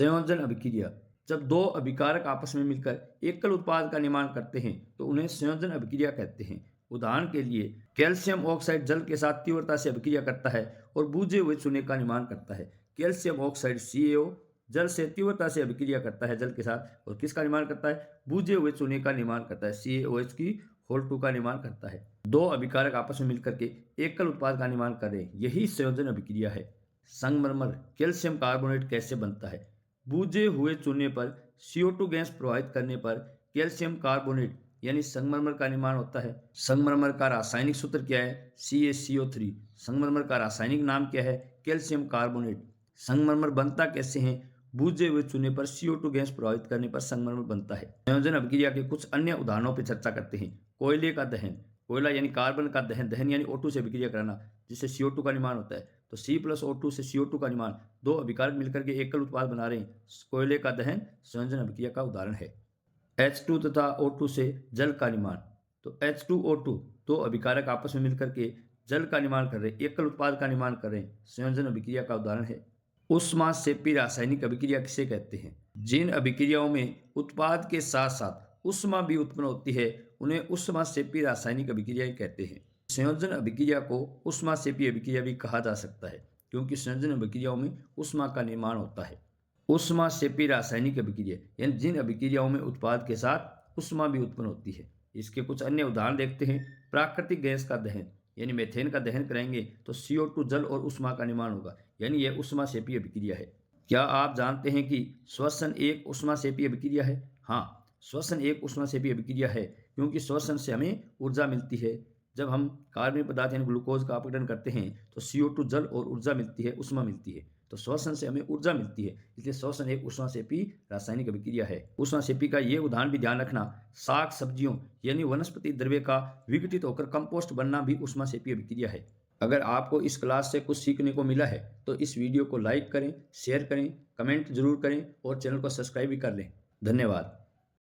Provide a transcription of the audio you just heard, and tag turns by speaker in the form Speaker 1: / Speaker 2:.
Speaker 1: संयोजन अभिक्रिया। जब दो अभिकारक आपस में मिलकर एकल उत्पाद का निर्माण करते हैं तो उन्हें संयोजन अभिक्रिया कहते हैं। उदाहरण के लिए कैल्शियम ऑक्साइड जल के साथ तीव्रता से अभिक्रिया करता है और बुझे हुए चूने का निर्माण करता है। कैल्शियम ऑक्साइड CaO जल से तीव्रता से अभिक्रिया करता है जल के साथ और किसका निर्माण करता है? बुझे हुए चूने का निर्माण करता है, CaOH की होल 2 का निर्माण करता है। दो अभिकारक आपस में मिलकर के एकल उत्पाद का निर्माण कर रहे हैं, यही संयोजन अभिक्रिया है। संगमरमर कैल्शियम कार्बोनेट कैसे बनता है? बुझे हुए चूने पर CO2 गैस प्रवाहित करने पर कैल्शियम कार्बोनेट यानी संगमरमर का निर्माण होता है। संगमरमर का रासायनिक सूत्र क्या है? CaCO3। संगमरमर का रासायनिक नाम क्या है? Calcium carbonate. संगमरमर बनता कैसे है? बुझे हुए चूने पर CO2 गैस प्रवाहित करने पर संगमरमर बनता है। संयोजन अभिक्रिया के कुछ अन्य उदाहरणों पर चर्चा करते हैं। कोयले का दहन, कोयला यानी कार्बन का दहन, दहन यानी O2 से अभिक्रिया कराना जिससे CO2 का निर्माण होता है। तो C+O2 से CO2 का निर्माण, दो अभिकारक मिलकर के एकल उत्पाद बना रहे हैं। कोयले का दहन संयोजन अभिक्रिया का उदाहरण है। H2 तथा O2 से जल का निर्माण, तो H2O2 दो अभिकारक आपस में मिलकर के जल का निर्माण कर रहे हैं, एकल उत्पाद का निर्माण कर रहे हैं, संयोजन अभिक्रिया का उदाहरण है। ऊष्माक्षेपी रासायनिक अभिक्रिया किसे कहते हैं? जिन अभिक्रियाओं में उत्पाद के साथ साथ ऊष्मा भी उत्पन्न होती है उन्हें ऊष्माक्षेपी रासायनिक अभिक्रियाएं कहते हैं। संयोजन अभिक्रिया को ऊष्माक्षेपी अभिक्रिया भी कहा जा सकता है क्योंकि संयोजन अभिक्रियाओं में ऊष्मा का निर्माण होता है। ऊष्माक्षेपी रासायनिक अभिक्रिया यानी जिन अभिक्रियाओं में उत्पाद के साथ ऊष्मा भी उत्पन्न होती है। इसके कुछ अन्य उदाहरण देखते हैं। प्राकृतिक गैस का दहन यानी मेथेन का दहन करेंगे तो CO2 जल और ऊष्मा का निर्माण होगा, यानी यह ऊष्माक्षेपी अभिक्रिया है। क्या आप जानते हैं कि श्वसन एक ऊष्माक्षेपी अभिक्रिया है? हाँ, श्वसन एक ऊष्माक्षेपी अभिक्रिया है क्योंकि श्वसन से हमें ऊर्जा मिलती है। जब हम कार्बनिक पदार्थ यानी ग्लूकोज का अपघटन करते हैं तो CO2 जल और ऊर्जा मिलती है, ऊष्मा मिलती है। तो श्वसन से हमें ऊर्जा मिलती है, इसलिए श्वसन एक ऊष्माक्षेपी रासायनिक अभिक्रिया है। ऊष्माक्षेपी का ये उदाहरण भी ध्यान रखना, साग सब्जियों यानी वनस्पति द्रव्य का विघटित होकर कंपोस्ट बनना भी ऊष्माक्षेपी अभिक्रिया है। अगर आपको इस क्लास से कुछ सीखने को मिला है तो इस वीडियो को लाइक करें, शेयर करें, कमेंट जरूर करें और चैनल को सब्सक्राइब भी कर लें। धन्यवाद।